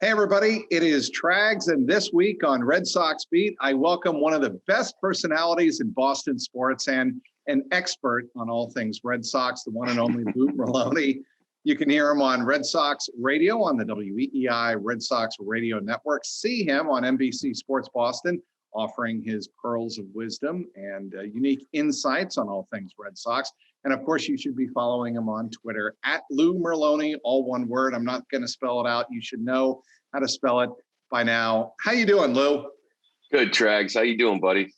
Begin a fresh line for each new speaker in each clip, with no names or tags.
Hey, everybody, it is Trags, and this week on Red Sox Beat, I welcome one of the best personalities in Boston sports and an expert on all things Red Sox, the one and only Lou Merloni. You can hear him on Red Sox Radio on the WEEI Red Sox Radio Network. See him on NBC Sports Boston, offering his pearls of wisdom and unique insights on all things Red Sox. And of course, you should be following him on Twitter at Lou Merloni, all one word. I'm not going to spell it out. You should know how to spell it by now. How you doing, Lou?
Good, Trags. How you doing, buddy?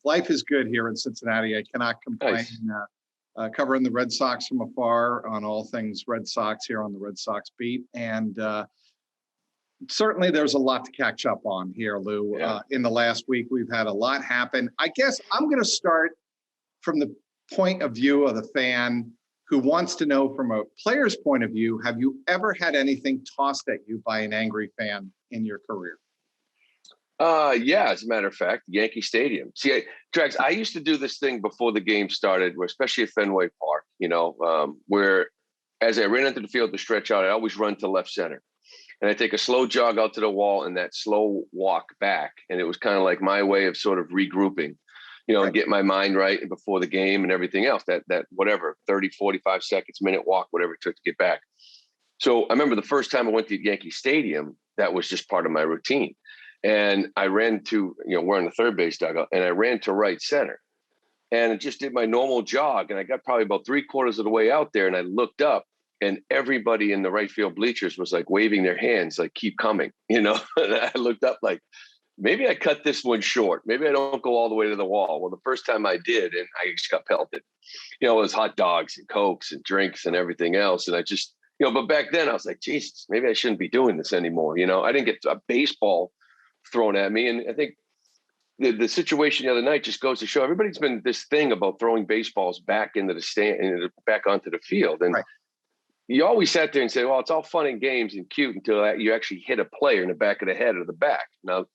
Life is good here in Cincinnati. I cannot complain. Nice. Covering the Red Sox from afar on all things Red Sox here on the Red Sox Beat. And certainly there's a lot to catch up on here, Lou.
Yeah.
In the last week, we've had a lot happen. I guess I'm going to start from the point of view of the fan who wants to know from a player's point of view, have you ever had anything tossed at you by an angry fan in your career?
Yeah, as a matter of fact, Yankee Stadium. See, Trags, I used to do this thing before the game started, where especially at Fenway Park, where as I ran into the field to stretch out, I always run to left center. And I take a slow jog out to the wall and that slow walk back. And it was kind of like my way of sort of regrouping, right, and get my mind right before the game and everything else, that whatever, 30, 45 seconds, minute walk, whatever it took to get back. So I remember the first time I went to Yankee Stadium, that was just part of my routine. And I ran to, we're in the third base dugout, and I ran to right center. And I just did my normal jog. And I got probably about 3/4 of the way out there. And I looked up, and everybody in the right field bleachers was like waving their hands, like, keep coming, And I looked up like, maybe I cut this one short. Maybe I don't go all the way to the wall. Well, the first time I did, and I just got pelted. It was hot dogs and Cokes and drinks and everything else. And I just, but back then I was like, Jesus, maybe I shouldn't be doing this anymore. I didn't get a baseball thrown at me. And I think the situation the other night just goes to show everybody's been this thing about throwing baseballs back into the stand, back onto the field. And right, you always sat there and say, well, it's all fun and games and cute until you actually hit a player in the back of the head or the back. Now,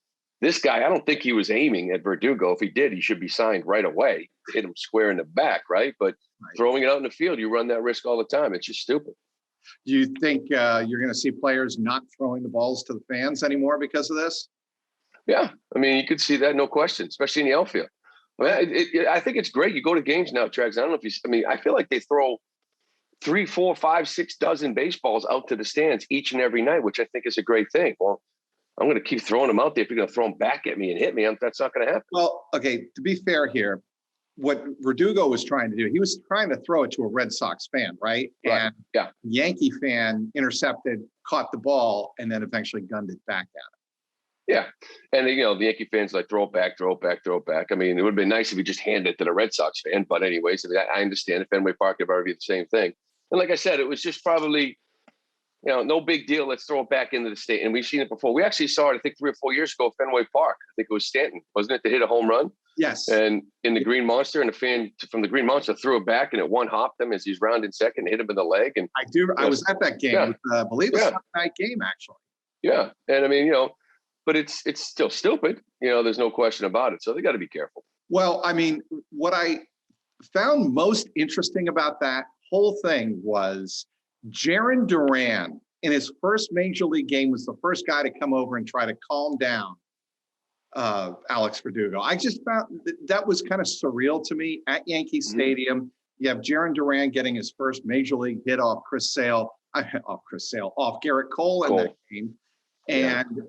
this guy, I don't think he was aiming at Verdugo. If he did, he should be signed right away. Hit him square in the back, right? But throwing it out in the field, you run that risk all the time. It's just stupid.
Do you think you're going to see players not throwing the balls to the fans anymore because of this?
Yeah, I mean, you could see that, no question, especially in the outfield. I think it's great. You go to games now, Trags. I don't know if I feel like they throw 3, 4, 5, 6 dozen baseballs out to the stands each and every night, which I think is a great thing. Well, I'm going to keep throwing them out there. If you're going to throw them back at me and hit me, that's not going to happen.
Well, okay, to be fair here, what Verdugo was trying to do, he was trying to throw it to a Red Sox fan, right? And
yeah,
Yankee fan intercepted, caught the ball, and then eventually gunned it back at him.
Yeah. And, the Yankee fans like, throw it back, throw it back, throw it back. I mean, it would have been nice if you just handed it to the Red Sox fan. But anyways, I understand if Fenway Park have already the same thing. And like I said, it was just probably, no big deal. Let's throw it back into the state. And we've seen it before. We actually saw it, I think, 3 or 4 years ago at Fenway Park. I think it was Stanton, wasn't it, to hit a home run?
Yes.
And in the Green Monster, and the fan from the Green Monster threw it back, and it one-hopped him as he's rounding second and hit him in the leg. And
I was at that game.
Yeah.
I believe it was a Sunday night game, actually.
Yeah. And I mean, but it's still stupid. There's no question about it. So they got to be careful.
Well, I mean, what I found most interesting about that whole thing was Jarren Duran in his first major league game was the first guy to come over and try to calm down Alex Verdugo. I just found that was kind of surreal to me at Yankee Stadium. You have Jarren Duran getting his first major league hit off Garrett Cole in that game. And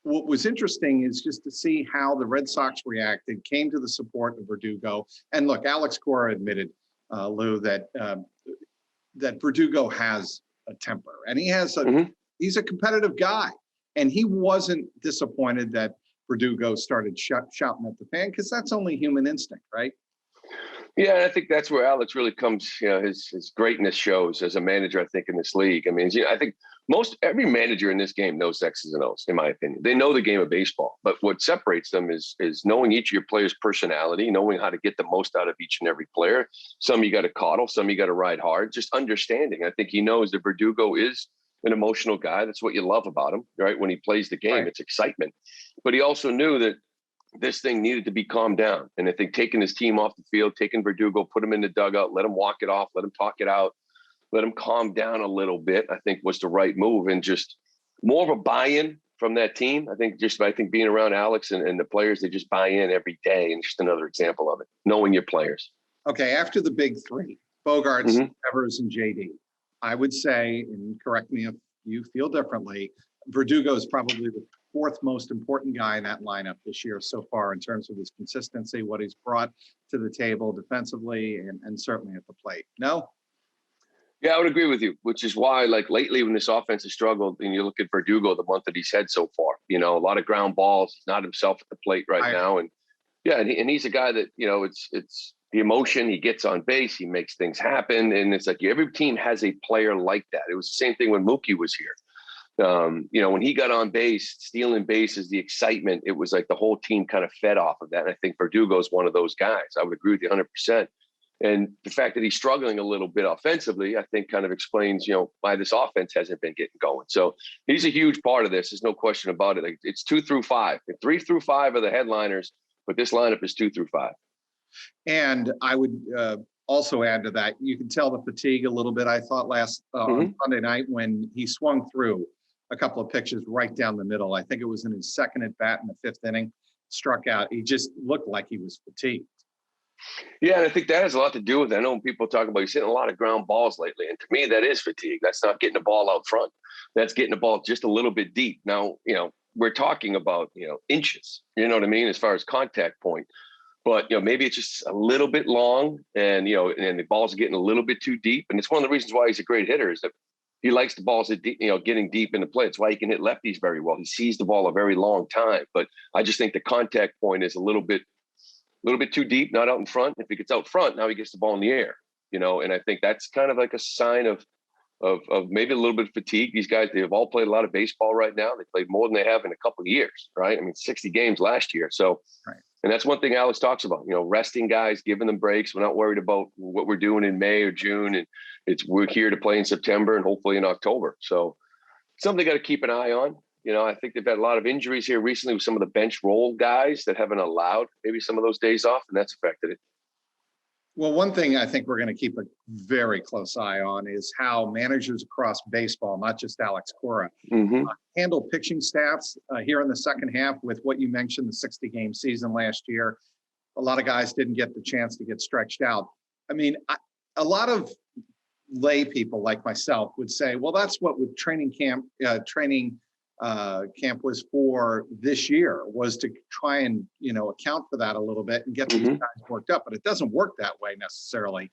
what was interesting is just to see how the Red Sox reacted, came to the support of Verdugo. And look, Alex Cora admitted, Lou, that Verdugo has a temper, and he has he's a competitive guy, and he wasn't disappointed that Verdugo started shouting at the fan, because that's only human instinct, right?
Yeah, and I think that's where Alex really comes, his greatness shows as a manager, I think, in this league. I mean, I think every manager in this game knows X's and O's, in my opinion. They know the game of baseball, but what separates them is knowing each of your players' personality, knowing how to get the most out of each and every player. Some you got to coddle, some you got to ride hard, just understanding. I think he knows that Verdugo is an emotional guy. That's what you love about him, right? When he plays the game, It's excitement. But he also knew that this thing needed to be calmed down. And I think taking his team off the field, taking Verdugo, put him in the dugout, let him walk it off, let him talk it out, let him calm down a little bit, I think was the right move. And just more of a buy-in from that team. I think being around Alex and the players, they just buy in every day, and just another example of it, knowing your players.
Okay, after the big three, Bogarts,
Mhm.
Evers, and JD, I would say, and correct me if you feel differently, Verdugo is probably the fourth most important guy in that lineup this year so far in terms of his consistency, what he's brought to the table defensively, and certainly at the plate. No?
Yeah, I would agree with you, which is why, like, lately when this offense has struggled, and you look at Verdugo, the month that he's had so far, a lot of ground balls. He's not himself at the plate right now. And yeah, and he's a guy that, it's the emotion. He gets on base, he makes things happen. And it's like every team has a player like that. It was the same thing when Mookie was here. When he got on base, stealing bases, the excitement, it was like the whole team kind of fed off of that. And I think Verdugo is one of those guys. I would agree with you 100%. And the fact that he's struggling a little bit offensively, I think kind of explains, why this offense hasn't been getting going. So he's a huge part of this. There's no question about it. Like, it's 2 through 5. 3 through 5 are the headliners, but this lineup is 2 through 5.
And I would also add to that, you can tell the fatigue a little bit. I thought last on Sunday night when he swung through a couple of pitches right down the middle. I think it was in his second at bat in the 5th inning, struck out. He just looked like he was fatigued.
Yeah, and I think that has a lot to do with it. I know when people talk about he's hitting a lot of ground balls lately, and to me, that is fatigue. That's not getting the ball out front. That's getting the ball just a little bit deep. Now, we're talking about, inches, you know what I mean, as far as contact point. But, maybe it's just a little bit long and, and the balls are getting a little bit too deep. And it's one of the reasons why he's a great hitter is that he likes the balls that, getting deep into play. It's why he can hit lefties very well. He sees the ball a very long time. But I just think the contact point is a little bit too deep, not out in front. If he gets out front, now he gets the ball in the air, and I think that's kind of like a sign of maybe a little bit of fatigue. These guys, they've all played a lot of baseball right now. They played more than they have in a couple of years, right? I mean, 60 games last year. So, right. And that's one thing Alex talks about, resting guys, giving them breaks. We're not worried about what we're doing in May or June. And we're here to play in September and hopefully in October. So something they got to keep an eye on. I think they've had a lot of injuries here recently with some of the bench role guys that haven't allowed maybe some of those days off, and that's affected it.
Well, one thing I think we're going to keep a very close eye on is how managers across baseball, not just Alex Cora, handle pitching staffs here in the second half with what you mentioned, the 60-game season last year. A lot of guys didn't get the chance to get stretched out. I mean, a lot of lay people like myself would say, well, that's what with training camp was for this year, was to try and account for that a little bit and get these guys worked up, but it doesn't work that way necessarily.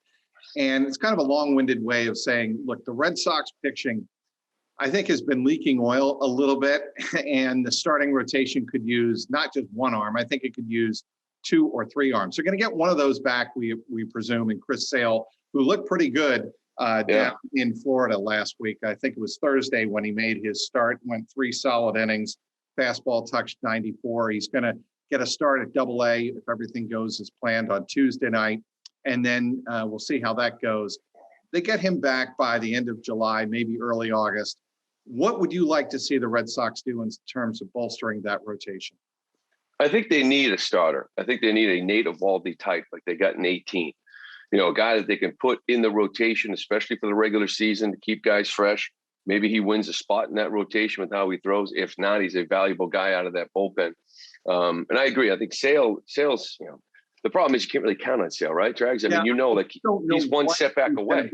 And it's kind of a long-winded way of saying, look, the Red Sox pitching, I think, has been leaking oil a little bit, and the starting rotation could use not just one arm. I think it could use 2 or 3 arms. They're going to get one of those back, we presume, in Chris Sale, who looked pretty good down in Florida last week. I think it was Thursday when he made his start, went 3 solid innings, fastball touched 94. He's going to get a start at Double-A if everything goes as planned on Tuesday night. And then we'll see how that goes. They get him back by the end of July, maybe early August. What would you like to see the Red Sox do in terms of bolstering that rotation?
I think they need a starter. I think they need a Nate Eovaldi type like they got in 18. A guy that they can put in the rotation, especially for the regular season, to keep guys fresh. Maybe he wins a spot in that rotation with how he throws. If not, he's a valuable guy out of that bullpen. And I agree. I think Sale's, the problem is you can't really count on Sale, right, Drags? I mean, he's one setback away.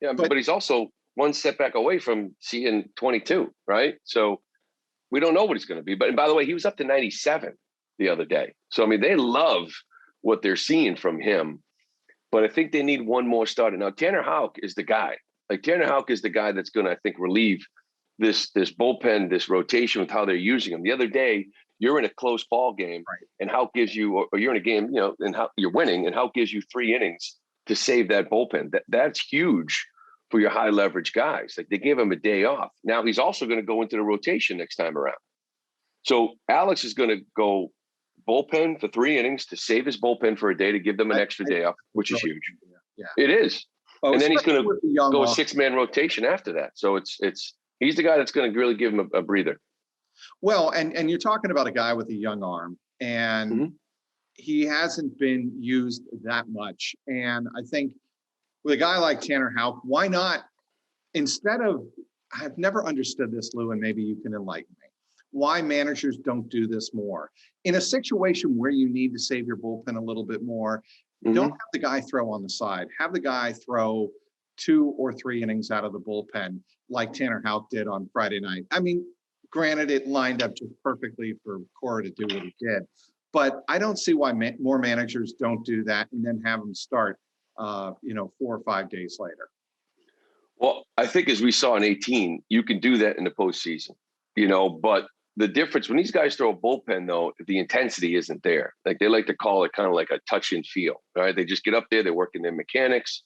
Yeah, but he's also one setback away from seeing 22, right? So we don't know what he's going to be. But, and by the way, he was up to 97 the other day. So, I mean, they love what they're seeing from him. But I think they need one more starter. Now, Tanner Houck is the guy. Tanner Houck is the guy that's going to, I think, relieve this bullpen, this rotation with how they're using him. The other day, you're in a close ball game, right, and Houck gives you, or you're in a game, and how you're winning, and Houck gives you 3 innings to save that bullpen. That's huge for your high leverage guys. Like, they gave him a day off. Now he's also going to go into the rotation next time around. So Alex is going to go bullpen for 3 innings to save his bullpen for a day, to give them an extra day off, which is huge. Yeah. It is. Oh, and then he's going to go a 6-man rotation after that. So he's the guy that's going to really give him a breather.
Well, and you're talking about a guy with a young arm, and he hasn't been used that much. And I think with a guy like Tanner Houck, why not, instead of I've never understood this, Lou, and maybe you can enlighten me. Why managers don't do this more. In a situation where you need to save your bullpen a little bit more, don't have the guy throw on the side. Have the guy throw 2 or 3 innings out of the bullpen like Tanner Houck did on Friday night. I mean, granted, it lined up just perfectly for Cora to do what he did. But I don't see why more managers don't do that and then have them start, 4 or 5 days later.
Well, I think as we saw in 18, you can do that in the postseason, but the difference when these guys throw a bullpen, though, the intensity isn't there. Like they like to call it kind of like a touch and feel, right? They just get up there, they're working their mechanics.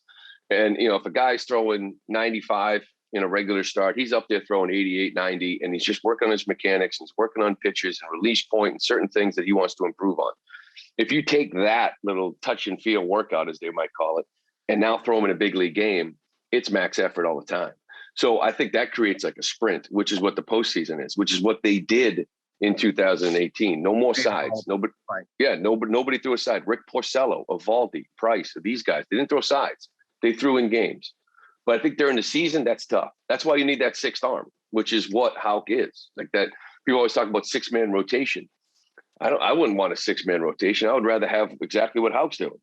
And, if a guy's throwing 95 in a regular start, he's up there throwing 88, 90, and he's just working on his mechanics and he's working on pitches and release point and certain things that he wants to improve on. If you take that little touch and feel workout, as they might call it, and now throw him in a big league game, it's max effort all the time. So I think that creates like a sprint, which is what the postseason is, which is what they did in 2018. No more sides. Nobody, right. Yeah, nobody threw a side. Rick Porcello, Evaldi, Price, these guys, they didn't throw sides. They threw in games. But I think during the season, that's tough. That's why you need that sixth arm, which is what Houck is. Like that, people always talk about 6-man rotation. I wouldn't want a 6-man rotation. I would rather have exactly what Houck's doing.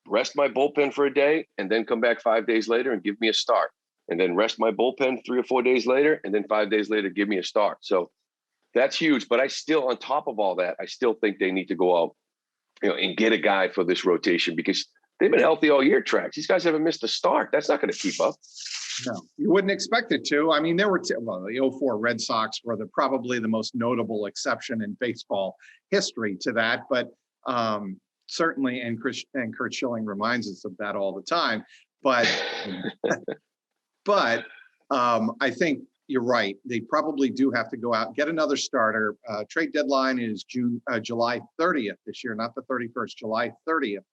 Rest my bullpen for a day and then come back 5 days later and give me a start. And then rest my bullpen 3 or 4 days later, and then 5 days later, give me a start. So that's huge. But I still, on top of all that, I still think they need to go out, and get a guy for this rotation because they've been healthy all year, Trax. These guys haven't missed a start. That's not going to keep up.
No, you wouldn't expect it to. I mean, there were the 04 Red Sox were probably the most notable exception in baseball history to that. But certainly, and Kurt Schilling reminds us of that all the time. But I think you're right. They probably do have to go out and get another starter. Trade deadline is July 30th this year, not the 31st, July 30th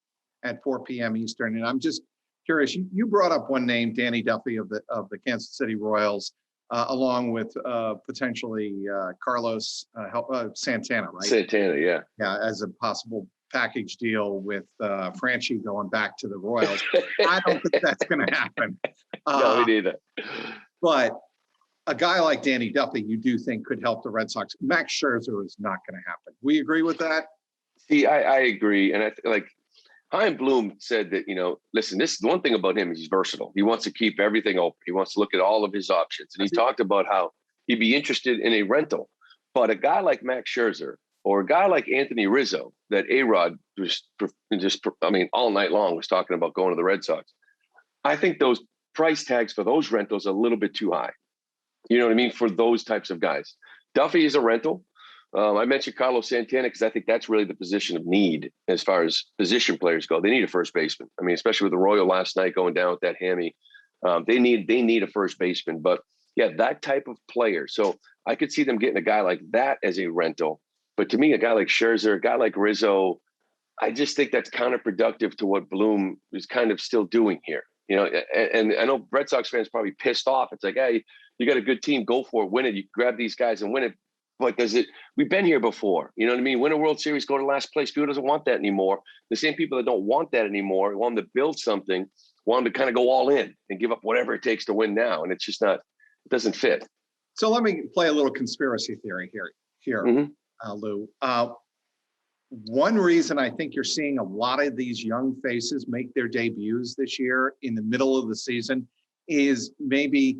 at 4 p.m. Eastern. And I'm just curious. You brought up one name, Danny Duffy of the Kansas City Royals, along with potentially Carlos Santana, right?
Santana, yeah.
Yeah, as a possible package deal with Franchi going back to the Royals. I don't think that's going to happen.
No, we need that.
But a guy like Danny Duffy, you do think could help the Red Sox. Max Scherzer is not going to happen. We agree with that?
See, I agree. And like Chaim Bloom said that, listen, this one thing about him is he's versatile. He wants to keep everything open. He wants to look at all of his options. And he talked about how he'd be interested in a rental. But a guy like Max Scherzer or a guy like Anthony Rizzo that A-Rod just all night long was talking about going to the Red Sox. I think those price tags for those rentals are a little bit too high. You know what I mean? For those types of guys. Duffy is a rental. I mentioned Carlos Santana because I think that's really the position of need as far as position players go. They need a first baseman. I mean, especially with the Royal last night going down with that hammy. They need a first baseman. But yeah, that type of player. So I could see them getting a guy like that as a rental. But to me, a guy like Scherzer, a guy like Rizzo, I just think that's counterproductive to what Bloom is kind of still doing here. And I know Red Sox fans probably pissed off. It's like, hey, you got a good team, go for it, win it. You grab these guys and win it. But we've been here before. You know what I mean? Win a World Series, go to last place. People doesn't want that anymore. The same people that don't want that anymore want them to build something, want them to kind of go all in and give up whatever it takes to win now. And it's just not, it doesn't fit.
So let me play a little conspiracy theory here. Lou. One reason I think you're seeing a lot of these young faces make their debuts this year in the middle of the season is maybe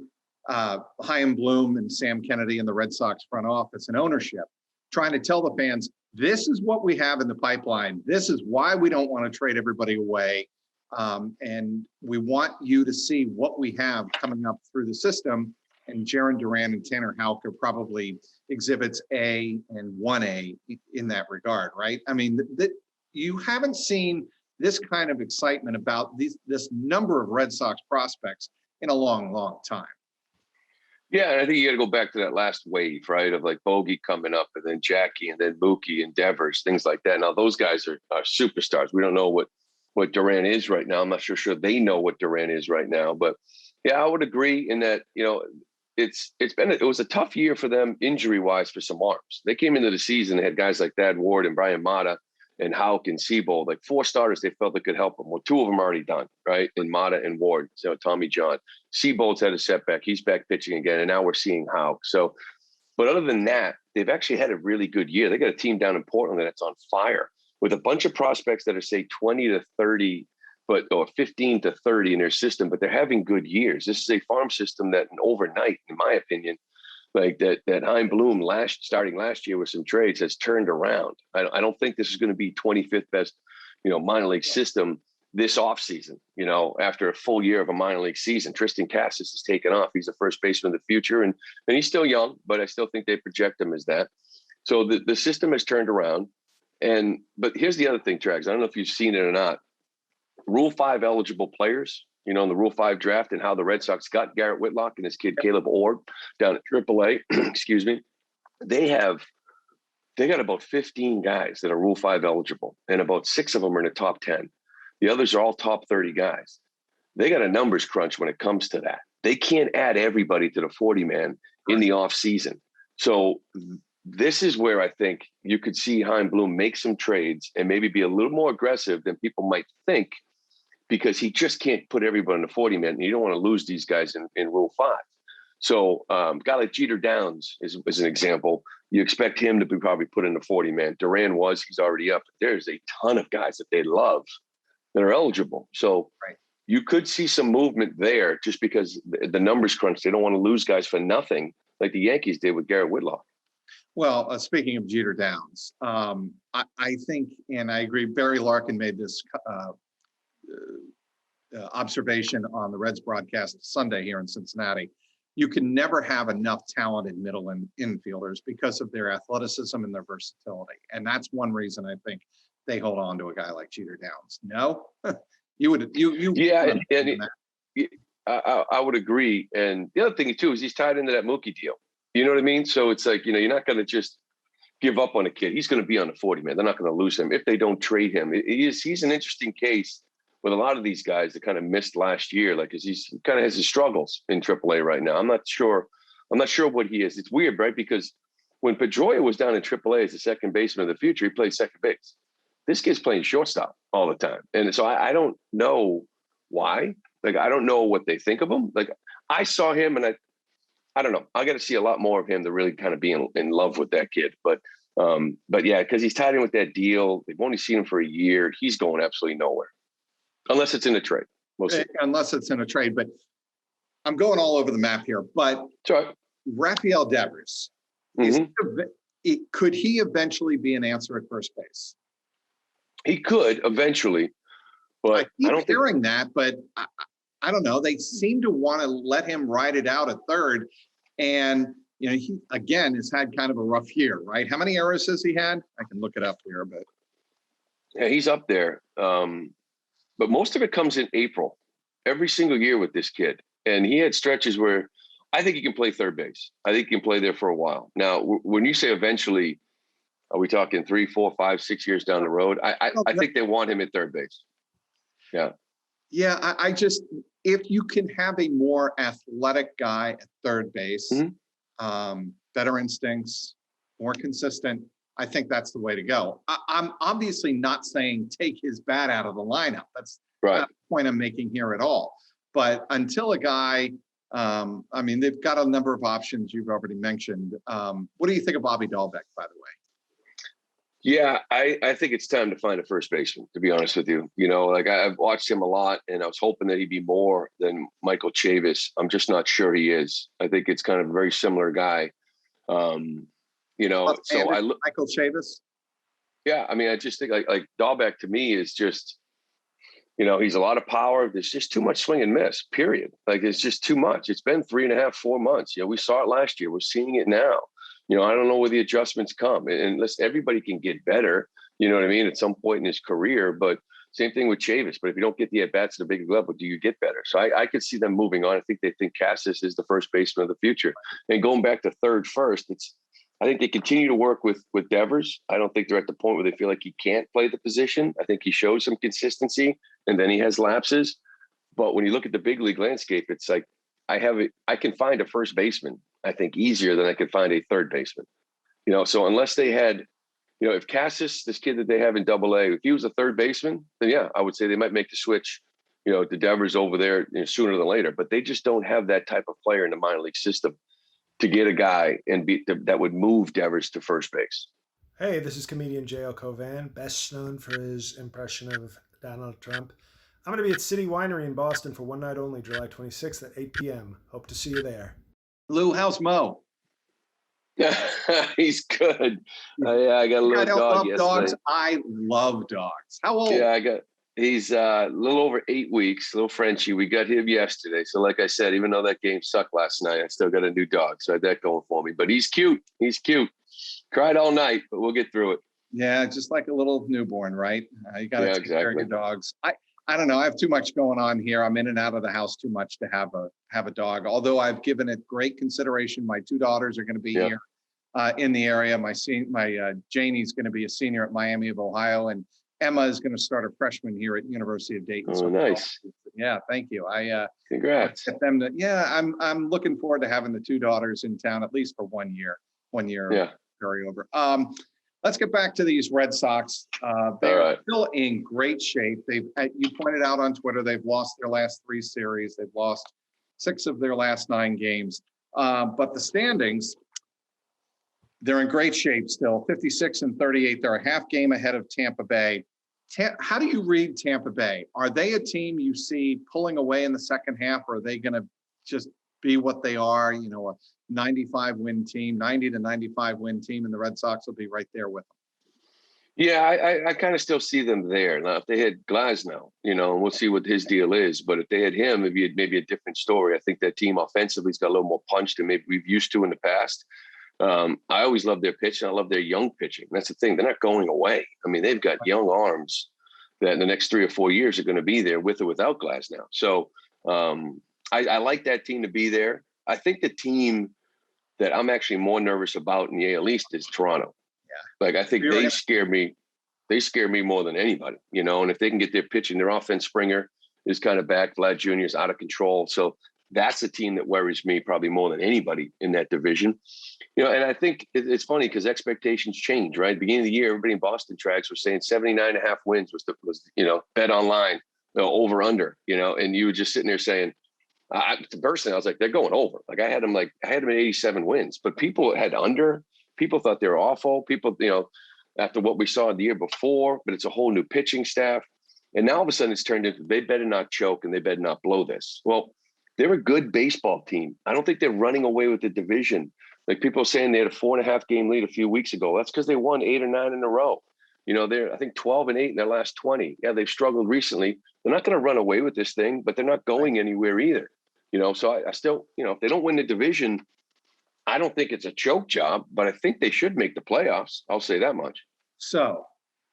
Chaim Bloom and Sam Kennedy and the Red Sox front office and ownership trying to tell the fans, this is what we have in the pipeline. This is why we don't want to trade everybody away. And we want you to see what we have coming up through the system. And Jarren Duran and Tanner Houck are probably exhibits A and 1A in that regard, right? I mean, you haven't seen this kind of excitement about this number of Red Sox prospects in a long, long time.
Yeah, and I think you got to go back to that last wave, right, of like Bogey coming up and then Jackie and then Mookie and Devers, things like that. Now, those guys are superstars. We don't know what Duran is right now. I'm not sure they know what Duran is right now. But, yeah, I would agree in that, it was a tough year for them injury-wise for some arms. They came into the season, they had guys like Thad Ward and Brian Mata and Houck and Seabold, like 4 starters they felt that could help them. Well, 2 of them are already done, right? In Mata and Ward, so Tommy John. Seabold's had a setback. He's back pitching again, and now we're seeing Houck. So, but other than that, they've actually had a really good year. They got a team down in Portland that's on fire with a bunch of prospects that are, say, 20 to 30, or 15 to 30 in their system, but they're having good years. This is a farm system that overnight, in my opinion, like that Hein Bloom starting last year with some trades has turned around. I don't think this is going to be 25th best, minor league system this offseason, after a full year of a minor league season. Tristan Cassis has taken off. He's the first baseman of the future, and he's still young, but I still think they project him as that. So the system has turned around. But here's the other thing, Trags. I don't know if you've seen it or not. Rule 5 eligible players, in the Rule 5 draft, and how the Red Sox got Garrett Whitlock and his kid Caleb Ord down at AAA. Excuse me. They got about 15 guys that are Rule 5 eligible, and about 6 of them are in the top 10. The others are all top 30 guys. They got a numbers crunch when it comes to that. They can't add everybody to the 40-man in the off season. So this is where I think you could see Hein Bloom make some trades and maybe be a little more aggressive than people might think, because he just can't put everybody in the 40-man, and you don't want to lose these guys in Rule 5. So a guy like Jeter Downs is an example. You expect him to be probably put in the 40-man. Duran he's already up. But there's a ton of guys that they love that are eligible. So you could see some movement there just because the numbers crunch. They don't want to lose guys for nothing like the Yankees did with Garrett Whitlock.
Well, speaking of Jeter Downs, I think, and I agree, Barry Larkin made this observation on the Reds broadcast Sunday here in Cincinnati. You can never have enough talented middle and infielders because of their athleticism and their versatility. And that's one reason I think they hold on to a guy like Jeter Downs. No, you would,
yeah, I would agree. And the other thing too is he's tied into that Mookie deal. You know what I mean? So it's like, you're not going to just give up on a kid. He's going to be on the 40-man. They're not going to lose him if they don't trade him. He's an interesting case with a lot of these guys that kind of missed last year, like, cause he kind of has his struggles in AAA right now. I'm not sure what he is. It's weird, right? Because when Pedroia was down in AAA as the second baseman of the future, he played second base. This kid's playing shortstop all the time. And so I don't know why. Like, I don't know what they think of him. Like, I saw him and I don't know. I got to see a lot more of him to really kind of be in love with that kid. But yeah, because he's tied in with that deal. They've only seen him for a year. He's going absolutely nowhere. Unless it's in a trade. We'll see.
Unless it's in a trade. But I'm going all over the map here. But Rafael Devers, could he eventually be an answer at first base?
He could eventually. But
I keep hearing that, but I don't know. They seem to want to let him ride it out at third. And, he, again, has had kind of a rough year, right? How many errors has he had? I can look it up here, but.
Yeah, he's up there. But most of it comes in April, every single year with this kid. And he had stretches where I think he can play third base. I think he can play there for a while. Now, when you say eventually, are we talking 3, 4, 5, 6 years down the road? I think they want him at third base. Yeah.
Yeah, I just, if you can have a more athletic guy at third base, better instincts, more consistent, I think that's the way to go. I'm obviously not saying take his bat out of the lineup. That's not the point I'm making here at all. But until a guy, they've got a number of options you've already mentioned. What do you think of Bobby Dahlbeck, by the way?
Yeah, I think it's time to find a first baseman, to be honest with you. I've watched him a lot, and I was hoping that he'd be more than Michael Chavis. I'm just not sure he is. I think it's kind of a very similar guy. So I look
Michael Chavis.
Yeah, I just think like Dahlbeck to me is just, he's a lot of power. There's just too much swing and miss, period. Like, it's just too much. It's been 3.5, 4 months. We saw it last year. We're seeing it now. I don't know where the adjustments come. And listen, everybody can get better, at some point in his career. But same thing with Chavis. But if you don't get the at-bats at a big level, do you get better? So I could see them moving on. I think they think Cassis is the first baseman of the future. And going back to third first, I think they continue to work with Devers. I don't think they're at the point where they feel like he can't play the position. I think he shows some consistency, and then he has lapses. But when you look at the big league landscape, it's like I can find a first baseman, I think, easier than I could find a third baseman. So unless they had, if Cassis, this kid that they have in AA, if he was a third baseman, then yeah, I would say they might make the switch, to Devers over there sooner than later. But they just don't have that type of player in the minor league system to get a guy that would move Devers to first base.
Hey, this is comedian J.L. Covan, best known for his impression of Donald Trump. I'm going to be at City Winery in Boston for one night only, July 26th at 8 p.m. Hope to see you there.
Lou, how's Mo?
Yeah, he's good. Yeah, I got a little dog yesterday.
Dogs. I love dogs. How old?
Yeah, he's a little over 8 weeks, little Frenchie. We got him yesterday. So like I said, even though that game sucked last night, I still got a new dog. So I had that going for me. But he's cute. He's cute. Cried all night, but we'll get through it.
Yeah, just like a little newborn, right? You got to take care of your dogs. I don't know. I have too much going on here. I'm in and out of the house too much to have a dog. Although I've given it great consideration. My 2 daughters are going to be here in the area. My Janie's going to be a senior at Miami of Ohio, and Emma is going to start a freshman here at University of Dayton.
Oh, nice.
Yeah, thank you.
Congrats.
Get them to, I'm looking forward to having the 2 daughters in town at least for 1 year. 1 year.
Yeah.
Carry over. Let's get back to these Red Sox. They're still in great shape. You pointed out on Twitter, they've lost their last 3 series. They've lost 6 of their last 9 games. But the standings, they're in great shape still, 56 and 38. They're a half game ahead of Tampa Bay. How do you read Tampa Bay? Are they a team you see pulling away in the second half, or are they going to just be what they are, a 95 win team, 90 to 95 win team, and the Red Sox will be right there with them?
Yeah, I kind of still see them there. Now, if they had Glasnow, we'll see what his deal is. But if they had him, it'd be maybe a different story. I think that team offensively's got a little more punch than maybe we've used to in the past. I always love their pitching. I love their young pitching. That's the thing. They're not going away. I mean, they've got young arms that in the next 3 or 4 years are going to be there with or without Glasnow. So I like that team to be there. I think the team that I'm actually more nervous about in the AL East is Toronto. Yeah. Like, I think they scare me. They scare me more than anybody, and if they can get their pitching, their offense, Springer is kind of back. Vlad Jr. is out of control. So that's a team that worries me probably more than anybody in that division. And I think it's funny because expectations change, right? Beginning of the year, everybody in Boston Trags was saying 79.5 wins was bet online, over under, and you were just sitting there saying, personally, I was like, they're going over. Like I had them at 87 wins, but people had under. People thought they were awful. People, after what we saw the year before, but it's a whole new pitching staff. And now all of a sudden it's turned into they better not choke and they better not blow this. Well, they're a good baseball team. I don't think they're running away with the division. Like people are saying they had a 4.5 game lead a few weeks ago. That's because they won 8 or 9 in a row. They're, I think, 12 and 8 in their last 20. Yeah, they've struggled recently. They're not going to run away with this thing, but they're not going anywhere either. So I still, if they don't win the division, I don't think it's a choke job, but I think they should make the playoffs. I'll say that much.
So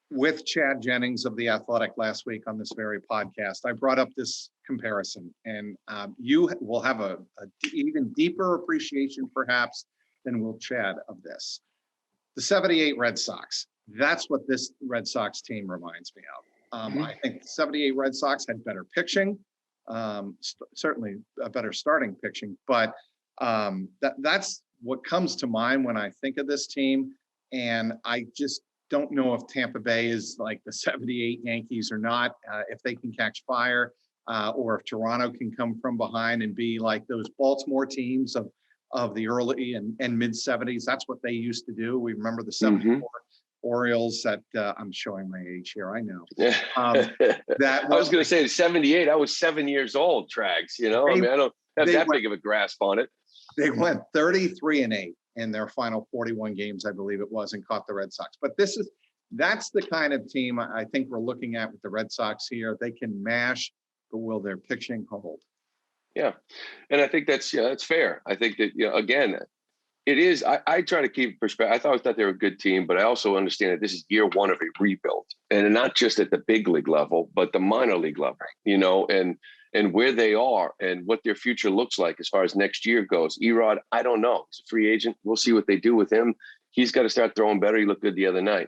with Chad Jennings of The Athletic last week on this very podcast, I brought up this comparison, and you will have a even deeper appreciation perhaps than will Chad of this. The 78 Red Sox, that's what this Red Sox team reminds me of. I think the 78 Red Sox had better pitching, certainly a better starting pitching, but that's what comes to mind when I think of this team. And I just don't know if Tampa Bay is like the 78 Yankees or not, if they can catch fire, or if Toronto can come from behind and be like those Baltimore teams of the early and mid 70s. That's what they used to do. We remember the 74 Orioles that I'm showing my age here. I know.
I was going to say 78. I was 7 years old, Trags. I don't have that big of a grasp on it.
They went 33-8 in their final 41 games, I believe it was, and caught the Red Sox. But that's the kind of team I think we're looking at with the Red Sox here. They can mash, but will their pitching hold?
Yeah. And I think that's fair. I think that, again, it is. I try to keep perspective. I thought they were a good team, but I also understand that this is year one of a rebuild, and not just at the big league level, but the minor league level, and where they are and what their future looks like as far as next year goes. Erod, I don't know. He's a free agent. We'll see what they do with him. He's got to start throwing better. He looked good the other night.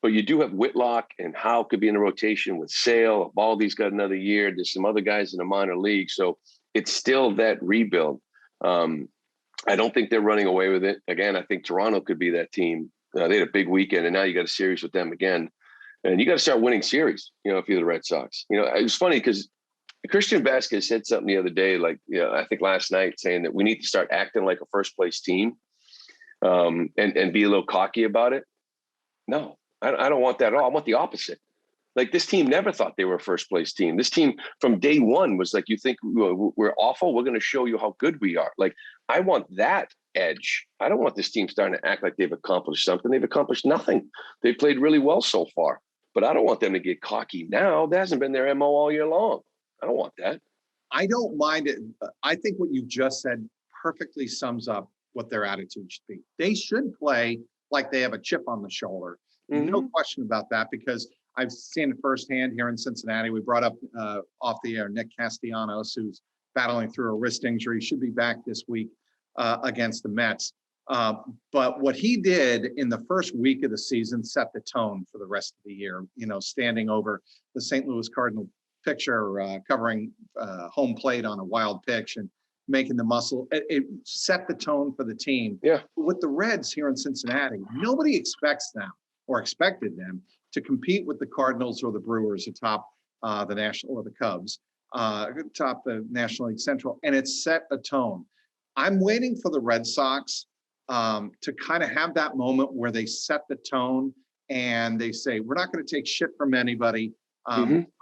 But you do have Whitlock and Houck could be in the rotation with Sale. Baldy's got another year. There's some other guys in the minor league. So it's still that rebuild. I don't think they're running away with it. Again, I think Toronto could be that team They had a big weekend, and now you got a series with them again. And you got to start winning series, if you're the Red Sox. It was funny because Christian Vasquez said something the other day, I think last night, saying that we need to start acting like a first-place team and be a little cocky about it. No, I don't want that at all. I want the opposite. Like, this team never thought they were a first-place team. This team from day one was like, you think we're awful? We're going to show you how good we are. Like, I want that edge. I don't want this team starting to act like they've accomplished something. They've accomplished nothing. They've played really well so far. But I don't want them to get cocky now. That hasn't been their MO all year long. I don't want that.
I don't mind it. I think what you just said perfectly sums up what their attitude should be. They should play like they have a chip on the shoulder. Mm-hmm. No question about that, because I've seen it firsthand here in Cincinnati. We brought up off the air Nick Castellanos, who's battling through a wrist injury, should be back this week against the Mets. But what he did in the first week of the season set the tone for the rest of the year, standing over the St. Louis Cardinal pitcher, covering home plate on a wild pitch and making the muscle. It set the tone for the team.
Yeah.
With the Reds here in Cincinnati, nobody expects them or expected them to compete with the Cardinals or the Brewers atop the National, or the Cubs atop the National League Central, and it set a tone. I'm waiting for the Red Sox to kind of have that moment where they set the tone and they say, we're not going to take shit from anybody.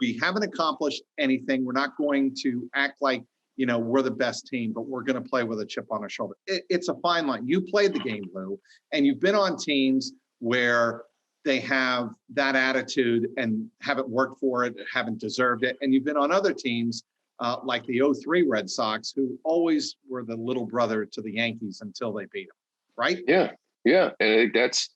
We haven't accomplished anything. We're not going to act like, we're the best team, but we're going to play with a chip on our shoulder. It's a fine line. You played the game, Lou, and you've been on teams where they have that attitude and haven't worked for it, haven't deserved it. And you've been on other teams like the 03 Red Sox, who always were the little brother to the Yankees until they beat them, right?
Yeah. And I think that's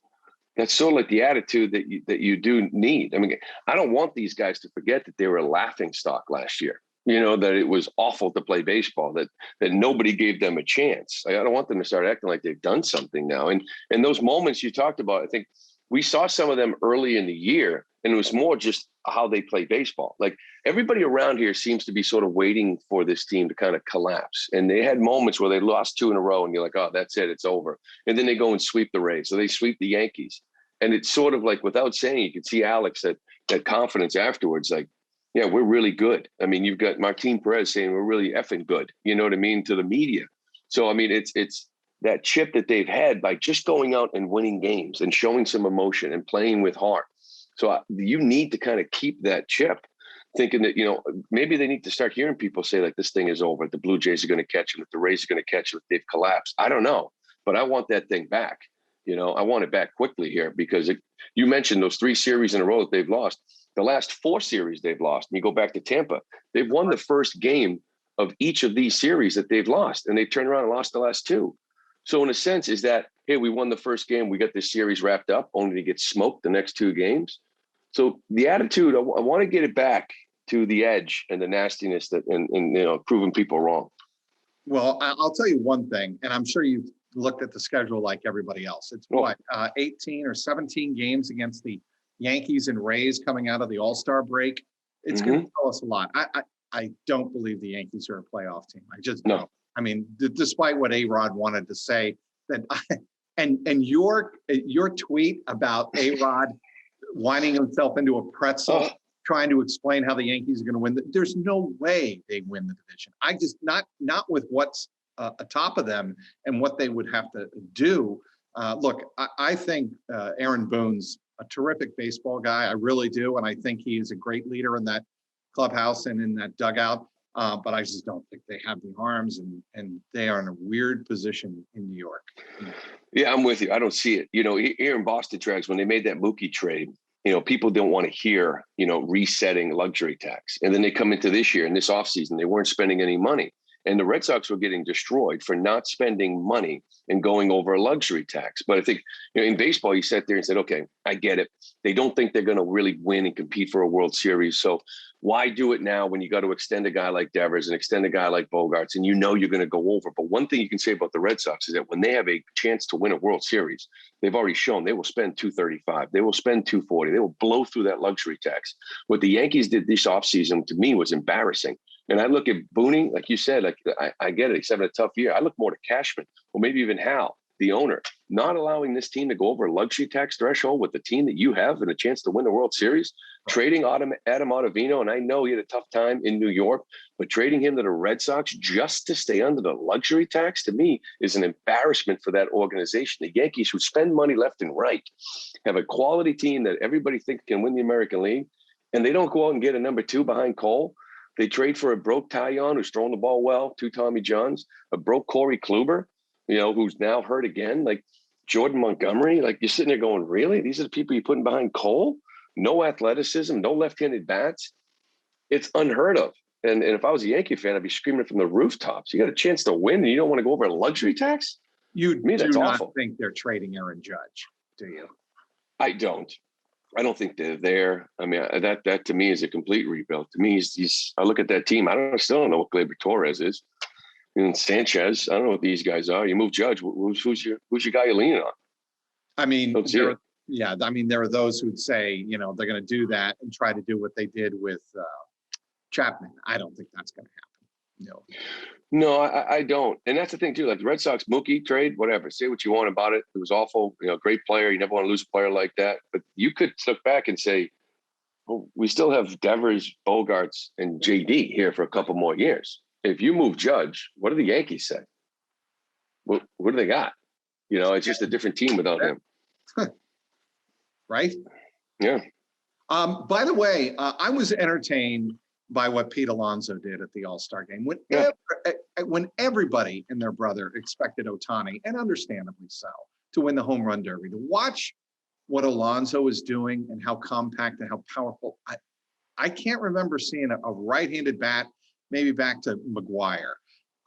sort of like the attitude that you do need. I mean, I don't want these guys to forget that they were a laughing stock last year. That it was awful to play baseball, that nobody gave them a chance. I don't want them to start acting like they've done something now. And those moments you talked about, I think we saw some of them early in the year, and it was more just how they play baseball. Like, everybody around here seems to be sort of waiting for this team to kind of collapse. And they had moments where they lost 2 in a row and you're like, oh, that's it, it's over. And then they go and sweep the Rays. So they sweep the Yankees. And it's sort of like, without saying, you could see Alex, that confidence afterwards, like, yeah, we're really good. I mean, you've got Martin Perez saying we're really effing good, you know what I mean, to the media. So, I mean, it's that chip that they've had by just going out and winning games and showing some emotion and playing with heart. So you need to kind of keep that chip, thinking that, maybe they need to start hearing people say, like, this thing is over. The Blue Jays are going to catch them. That the Rays are going to catch them. They've collapsed. I don't know, but I want that thing back. I want it back quickly here, because you mentioned those 3 series in a row that they've lost. The last 4 series they've lost, and you go back to Tampa, they've won the first game of each of these series that they've lost, and they've turned around and lost the last 2. So in a sense, is that, hey, we won the first game, we got this series wrapped up, only to get smoked the next 2 games. So the attitude, I want to get it back to the edge and the nastiness and proving people wrong.
Well, I'll tell you one thing, and I'm sure you've looked at the schedule like everybody else. It's 18 or 17 games against the Yankees and Rays coming out of the All-Star break. It's going to tell us a lot. I don't believe the Yankees are a playoff team. I just don't. I mean, despite what A-Rod wanted to say, and your tweet about A-Rod winding himself into a pretzel, trying to explain how the Yankees are going to win. There's no way they win the division. I just not with what's atop of them and what they would have to do. Look, I think Aaron Boone's a terrific baseball guy. I really do. And I think he is a great leader in that clubhouse and in that dugout. But I just don't think they have the arms, and they are in a weird position in New York.
Yeah, I'm with you. I don't see it. Here in Boston, Trags, when they made that Mookie trade, people don't want to hear, resetting luxury tax. And then they come into this year, in this offseason, they weren't spending any money. And the Red Sox were getting destroyed for not spending money and going over a luxury tax. But I think, in baseball, you sat there and said, okay, I get it. They don't think they're going to really win and compete for a World Series. So why do it now when you got to extend a guy like Devers and extend a guy like Bogarts, and you're going to go over? But one thing you can say about the Red Sox is that when they have a chance to win a World Series, they've already shown they will spend $235. They will spend $240. They will blow through that luxury tax. What the Yankees did this offseason, to me, was embarrassing. And I look at Booney, like you said, like I get it, he's having a tough year. I look more to Cashman, or maybe even Hal. the owner, not allowing this team to go over a luxury tax threshold with the team that you have and a chance to win the World Series, trading Adam Ottavino, and I know he had a tough time in New York, but trading him to the Red Sox just to stay under the luxury tax, to me, is an embarrassment for that organization. The Yankees, who spend money left and right, have a quality team that everybody thinks can win the American League, and they don't go out and get a number 2 behind Cole. They trade for a broke Taillon, who's throwing the ball well, 2 Tommy Johns, a broke Corey Kluber, who's now hurt again, like Jordan Montgomery. Like, you're sitting there going, really? These are the people you're putting behind Cole? No athleticism, no left-handed bats. It's unheard of. And if I was a Yankee fan, I'd be screaming from the rooftops. You got a chance to win, and you don't want to go over a luxury tax?
You
to me, that's
do not
awful.
think they're trading Aaron Judge, do you?
I don't think they're there. I mean, that to me is a complete rebuild. To me, I look at that team. Still don't know what Gleyber Torres is. And Sanchez, I don't know what these guys are. You move Judge. Who's your guy you're leaning on?
I mean, there are those who'd say, they're going to do that and try to do what they did with Chapman. I don't think that's going to happen.
No, I don't. And that's the thing too. Like the Red Sox Mookie trade, whatever. Say what you want about it. It was awful. Great player. You never want to lose a player like that. But you could look back and say, oh, we still have Devers, Bogarts, and JD here for a couple more years. If you move Judge, what do the Yankees say? What do they got? It's just a different team without him.
Right?
Yeah.
By the way, I was entertained by what Pete Alonso did at the All-Star game. When everybody and their brother expected Ohtani, and understandably so, to win the home run derby, to watch what Alonso is doing and how compact and how powerful. I can't remember seeing a right-handed bat, maybe back to McGuire,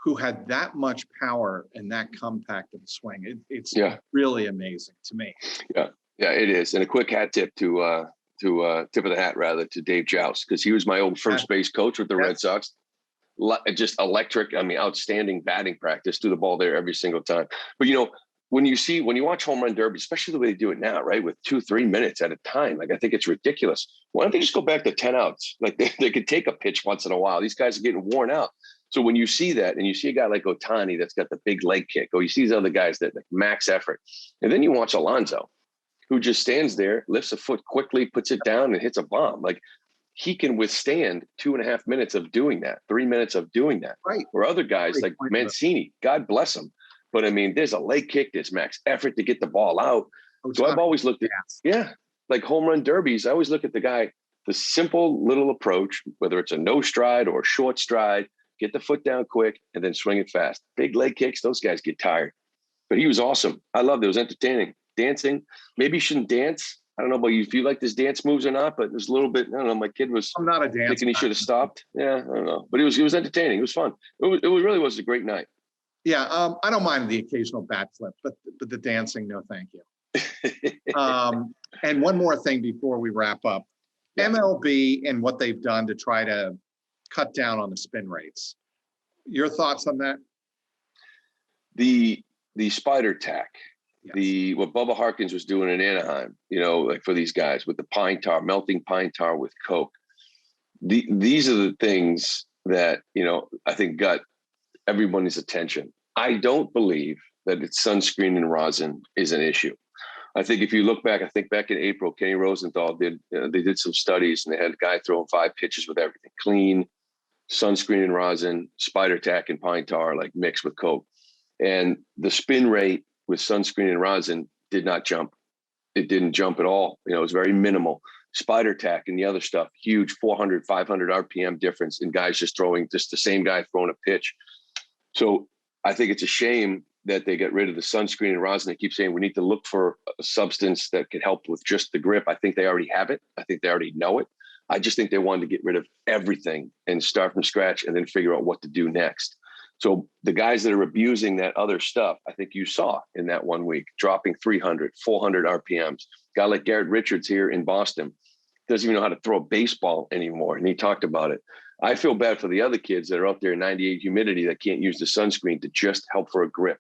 who had that much power and that compact of a swing. It's really amazing to me.
Yeah, it is. And a quick hat tip to tip of the hat rather to Dave Joust, because he was my old first base coach with the Red Sox. Just electric. I mean, outstanding batting practice. Threw the ball there every single time. But when you watch home run derby, especially the way they do it now, right, with 2-3 minutes at a time, like I think it's ridiculous. Why don't they just go back to 10 outs? Like they could take a pitch once in a while. These guys are getting worn out. So when you see that, and you see a guy like Ohtani that's got the big leg kick, or you see these other guys that like max effort, and then you watch Alonso, who just stands there, lifts a foot quickly, puts it down, and hits a bomb. Like he can withstand 2.5 minutes of doing that, 3 minutes of doing that.
Right.
Or other guys like Mancini, God bless him. But I mean, there's a leg kick, there's max effort to get the ball out. So I've always looked at, like home run derbies. I always look at the simple little approach, whether it's a no stride or a short stride, get the foot down quick and then swing it fast. Big leg kicks, those guys get tired. But he was awesome. I loved it. It was entertaining. Dancing. Maybe you shouldn't dance. I don't know about you if you like this dance moves or not, but there's a little bit, I don't know, my kid was
I'm not a dancer.
Thinking he should have stopped. Yeah, I don't know. But it was entertaining. It was fun. It really was a great night.
Yeah, I don't mind the occasional bat flip, but the dancing, no thank you. And one more thing before we wrap up. MLB and what they've done to try to cut down on the spin rates. Your thoughts on that?
The spider tack, what Bubba Harkins was doing in Anaheim, like for these guys with the pine tar, melting pine tar with Coke. These are the things that, I think got everyone's attention. I don't believe that it's sunscreen and rosin is an issue. I think if you look back, back in April, Kenny Rosenthal they did some studies and they had a guy throwing 5 pitches with everything clean, sunscreen and rosin, spider tack and pine tar, like mixed with Coke. And the spin rate with sunscreen and rosin did not jump. It didn't jump at all. It was very minimal. Spider tack and the other stuff, huge 400, 500 RPM difference in guys just the same guy throwing a pitch. So I think it's a shame that they get rid of the sunscreen and rosin. They keep saying we need to look for a substance that could help with just the grip. I think they already have it. I think they already know it. I just think they wanted to get rid of everything and start from scratch and then figure out what to do next. So the guys that are abusing that other stuff, I think you saw in that 1 week, dropping 300, 400 RPMs. Guy like Garrett Richards here in Boston doesn't even know how to throw a baseball anymore. And he talked about it. I feel bad for the other kids that are out there in 98 humidity that can't use the sunscreen to just help for a grip,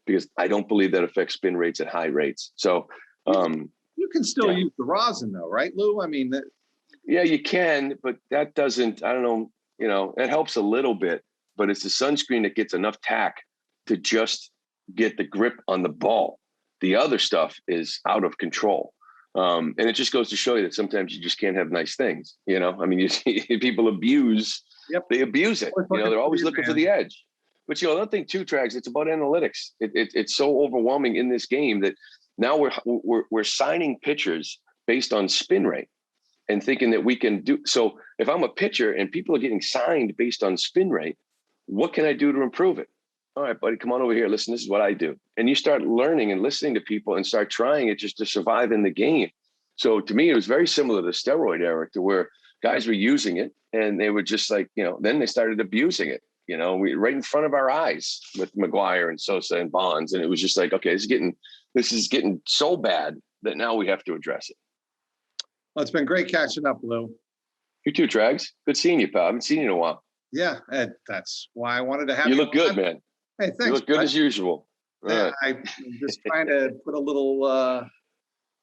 because I don't believe that affects spin rates at high rates. So
you can still use the rosin though, right, Lou? I mean,
yeah, you can, but that doesn't, I don't know, it helps a little bit, but it's the sunscreen that gets enough tack to just get the grip on the ball. The other stuff is out of control. And it just goes to show you that sometimes you just can't have nice things. You know, I mean, you see people abuse, they abuse it. You know, they're always looking for the edge. But, you know, another thing too, Trags, it's about analytics. It's so overwhelming in this game that now we're signing pitchers based on spin rate and thinking that we can do. So if I'm a pitcher and people are getting signed based on spin rate, what can I do to improve it? All right, buddy, come on over here. Listen, this is what I do. And you start learning and listening to people and start trying it just to survive in the game. So to me, it was very similar to the steroid era, to where guys were using it and they were just like, you know, then they started abusing it, you know, right in front of our eyes with McGuire and Sosa and Bonds. And it was just like, okay, this is getting so bad that now we have to address it.
Well, it's been great catching up, Lou.
You too, Trags. Good seeing you, pal. I haven't seen you in a while.
Yeah, that's why I wanted to have you.
You look good, man.
Hey, thanks.
You look good as usual.
Yeah, I'm just trying to put a little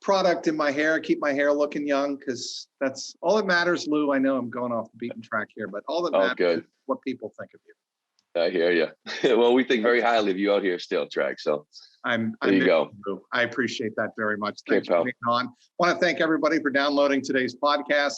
product in my hair, keep my hair looking young, because that's all that matters, Lou. I know I'm going off the beaten track here, but all that matters is what people think of you.
I hear you. Well, we think very highly of you out here still, Track. So there you go.
Lou. I appreciate that very much. Thanks for being on. I want to thank everybody for downloading today's podcast.